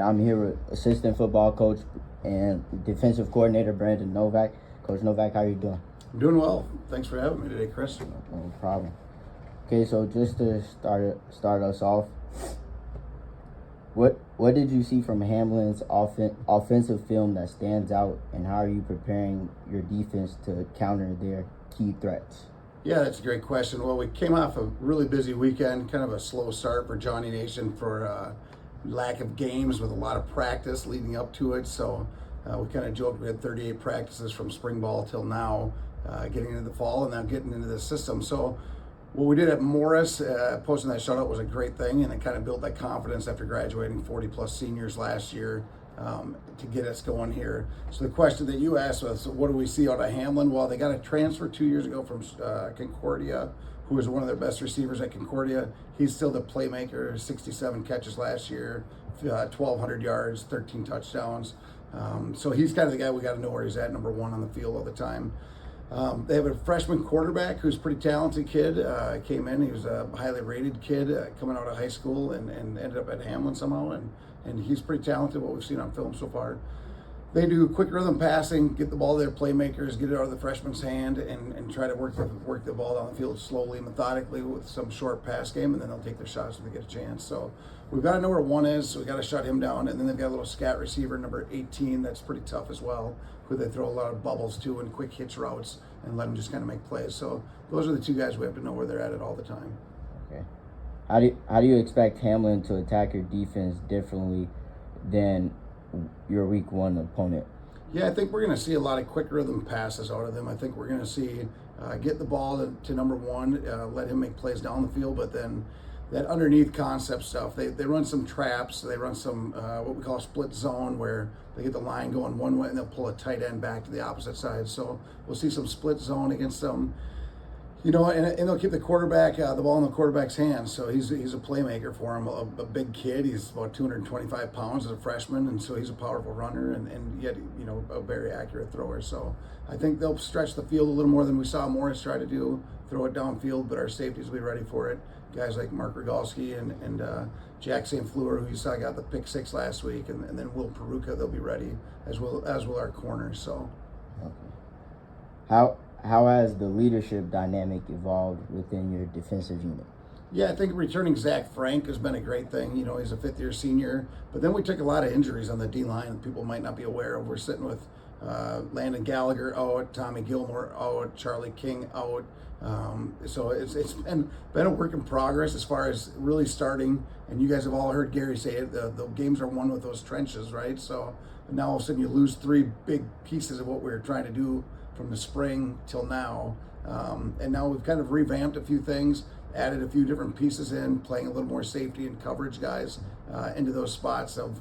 I'm here with assistant football coach and defensive coordinator Brandon Novak. Coach Novak, how are you doing? I'm doing well. Thanks for having me today, Chris. No problem. Okay, so just to start us off, what did you see from Hamline's offensive film that stands out, and how are you preparing your defense to counter their key threats? Yeah, that's a great question. Well, we came off a really busy weekend, kind of a slow start for Johnny Nation for lack of games with a lot of practice leading up to it. So we kind of joked we had 38 practices from spring ball till now, getting into the fall and now getting into the system. So what we did at Morris, posting that shutout was a great thing, and it kind of built that confidence after graduating 40 plus seniors last year to get us going here. So the question that you asked was, what do we see out of Hamline? Well, they got a transfer 2 years ago from Concordia, who was one of their best receivers at Concordia. He's still the playmaker, 67 catches last year, 1,200 yards, 13 touchdowns. So he's kind of the guy we got to know where he's at, number one on the field all the time. They have a freshman quarterback who's a pretty talented kid. Came in, he was a highly rated kid coming out of high school and ended up at Hamline somehow, and he's pretty talented, what we've seen on film so far. They do quick rhythm passing, get the ball to their playmakers, get it out of the freshman's hand, and try to work the ball down the field slowly, methodically with some short pass game, and then they'll take their shots when they get a chance. So we've got to know where one is, so we've got to shut him down. And then they've got a little scat receiver, number 18, that's pretty tough as well, who they throw a lot of bubbles to and quick hitch routes and let them just kind of make plays. So those are the two guys we have to know where they're at all the time. Okay. How do you expect Hamline to attack your defense differently than your week one opponent? Yeah, I think we're going to see a lot of quick rhythm passes out of them. I think we're going to see get the ball to number one, let him make plays down the field, but then that underneath concept stuff, they run some traps, they run some what we call split zone, where they get the line going one way and they'll pull a tight end back to the opposite side. So we'll see some split zone against them. You know, and they'll keep the quarterback, the ball in the quarterback's hands. So he's a playmaker for him, a big kid. He's about 225 pounds as a freshman, and so he's a powerful runner and yet, you know, a very accurate thrower. So I think they'll stretch the field a little more than we saw Morris try to do, throw it downfield, but our safeties will be ready for it. Guys like Mark Rogalski and Jack St. Fleur, who you saw got the pick six last week, and then Will Peruka, they'll be ready, as will our corners. So How has the leadership dynamic evolved within your defensive unit? Yeah, I think returning Zach Frank has been a great thing. You know, he's a fifth-year senior, but then we took a lot of injuries on the D-line that people might not be aware of. We're sitting with Landon Gallagher out, Tommy Gilmore out, Charlie King out. So it's been a work in progress as far as really starting. And you guys have all heard Gary say it, the games are won with those trenches, right? So now all of a sudden you lose three big pieces of what we were trying to do from the spring till now. And now we've kind of revamped a few things, added a few different pieces in, playing a little more safety and coverage guys into those spots of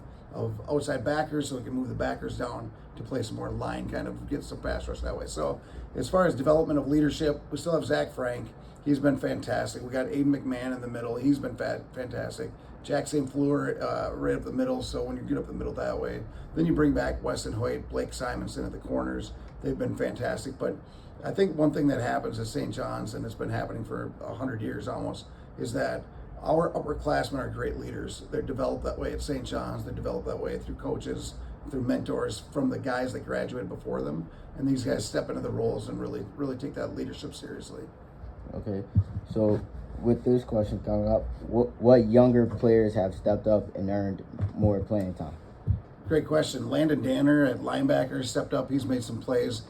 outside backers, so we can move the backers down to play some more line, kind of get some pass rush that way. So as far as development of leadership, we still have Zach Frank. He's been fantastic. We got Aiden McMahon in the middle. He's been fantastic. Jack St. Fleur right up the middle, so when you get up the middle that way, then you bring back Weston Hoyt, Blake Simonson at the corners. They've been fantastic. But I think one thing that happens at St. John's, and it's been happening for 100 years almost, is that our upperclassmen are great leaders. They're developed that way at St. John's. They're developed that way through coaches, through mentors from the guys that graduated before them. And these guys step into the roles and really take that leadership seriously. Okay, so with this question coming up, what younger players have stepped up and earned more playing time? Great question. Landon Danner at linebacker stepped up. He's made some plays.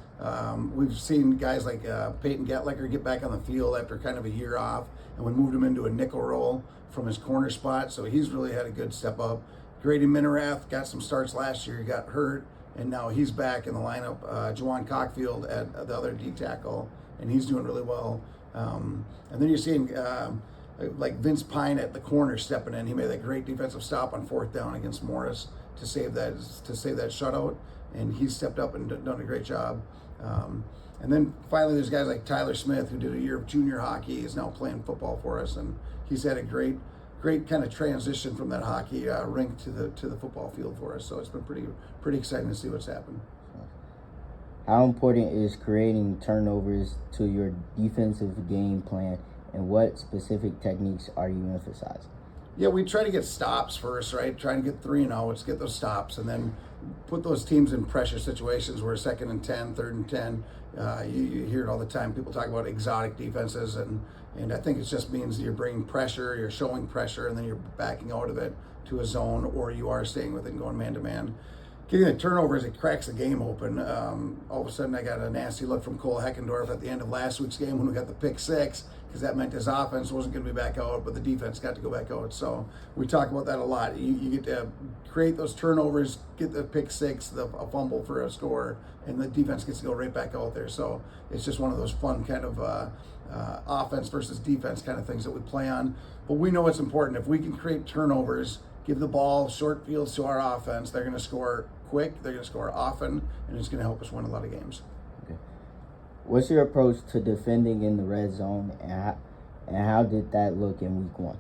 We've seen guys like Peyton Getlicker get back on the field after kind of a year off, and we moved him into a nickel role from his corner spot, so he's really had a good step up. Grady Minerath got some starts last year, he got hurt, and now he's back in the lineup. Juwan Cockfield at the other D tackle, and he's doing really well. And then you're seeing like Vince Pine at the corner stepping in. He made that great defensive stop on fourth down against Morris to save that shutout, and he stepped up and done a great job. And then finally, there's guys like Tyler Smith, who did a year of junior hockey, is now playing football for us, and he's had a great kind of transition from that hockey rink to the football field for us. So it's been pretty exciting to see what's happened. How important is creating turnovers to your defensive game plan, and what specific techniques are you emphasizing? Yeah, we try to get stops first, right? Try and get 3-and-outs, get those stops, and then put those teams in pressure situations where 2nd and 10, 3rd and 10. You hear it all the time. People talk about exotic defenses, and I think it just means you're bringing pressure, you're showing pressure, and then you're backing out of it to a zone, or you are staying with it and going man-to-man. Getting the turnovers, it cracks the game open. All of a sudden, I got a nasty look from Cole Heckendorf at the end of last week's game when we got the pick six, because that meant his offense wasn't going to be back out, but the defense got to go back out. So we talk about that a lot. You get to create those turnovers, get the pick six, a fumble for a score, and the defense gets to go right back out there. So it's just one of those fun kind of offense versus defense kind of things that we play on. But we know it's important. If we can create turnovers, give the ball short fields to our offense, they're going to score quick, they're going to score often, and it's going to help us win a lot of games. Okay. What's your approach to defending in the red zone, and how did that look in week 1?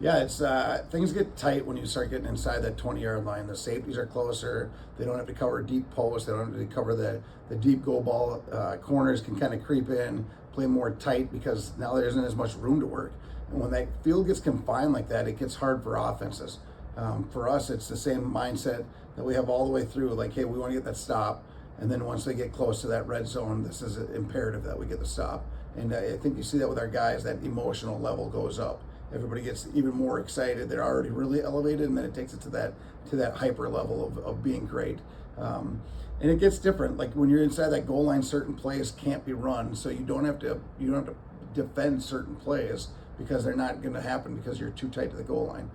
Yeah, it's things get tight when you start getting inside that 20-yard line. The safeties are closer. They don't have to cover deep posts. They don't have to cover the deep goal ball. Corners can kind of creep in, play more tight because now there isn't as much room to work. And when that field gets confined like that, it gets hard for offenses. For us, it's the same mindset that we have all the way through. Like, hey, we want to get that stop. And then once they get close to that red zone, this is imperative that we get the stop. And I think you see that with our guys, that emotional level goes up. Everybody gets even more excited. They're already really elevated, and then it takes it to that hyper level of being great. And it gets different. Like when you're inside that goal line, certain plays can't be run, so you don't have to defend certain plays because they're not going to happen because you're too tight to the goal line.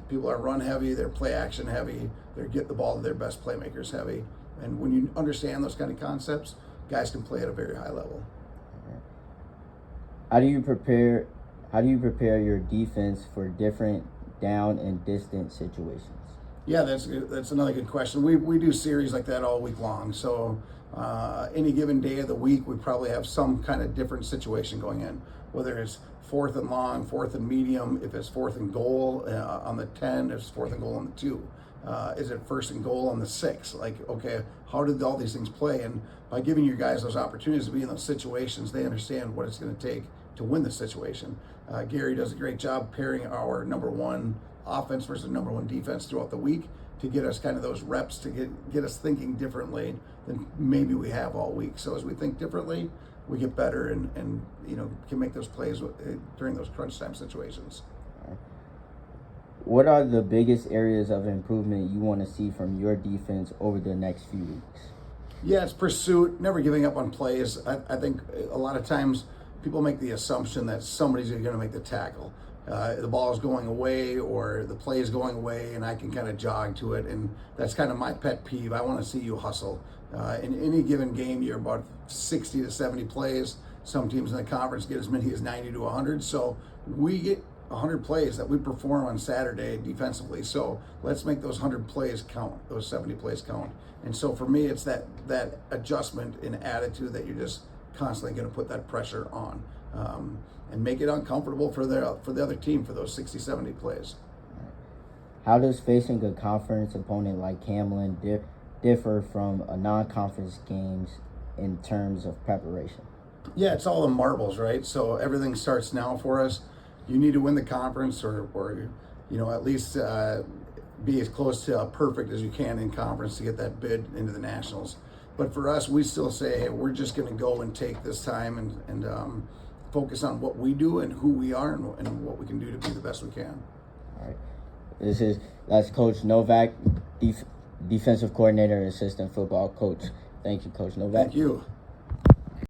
People are run heavy, they're play action heavy, they're get the ball to their best playmakers heavy. And when you understand those kind of concepts, guys can play at a very high level. How do you prepare your defense for different down and distance situations? Yeah, that's another good question. We do series like that all week long. So any given day of the week, we probably have some kind of different situation going in, whether it's 4th and long, 4th and medium, if it's 4th and goal on the 10, if it's 4th and goal on the 2. Is it 1st and goal on the 6? Like, okay, how did all these things play? And by giving your guys those opportunities to be in those situations, they understand what it's going to take to win the situation. Gary does a great job pairing our number 1 offense versus number 1 defense throughout the week to get us kind of those reps, to get us thinking differently than maybe we have all week. So as we think differently, we get better and can make those plays during those crunch time situations. What are the biggest areas of improvement you want to see from your defense over the next few weeks? Yeah, it's pursuit, never giving up on plays. I think a lot of times people make the assumption that somebody's going to make the tackle. The ball is going away or the play is going away and I can kind of jog to it. And that's kind of my pet peeve. I want to see you hustle. In any given game, you're about 60 to 70 plays. Some teams in the conference get as many as 90 to 100. So we get 100 plays that we perform on Saturday defensively. So let's make those 100 plays count, those 70 plays count. And so for me, it's that adjustment in attitude that you're just constantly going to put that pressure on and make it uncomfortable for the other team for those 60, 70 plays. How does facing a conference opponent like Hamline differ from a non-conference games in terms of preparation? Yeah, it's all the marbles, right? So everything starts now for us. You need to win the conference or at least be as close to perfect as you can in conference to get that bid into the nationals. But for us, we still say, hey, we're just going to go and take this time and focus on what we do and who we are and what we can do to be the best we can. All right. That's Coach Novak, defensive coordinator and assistant football coach. Thank you, Coach Novak. Thank you.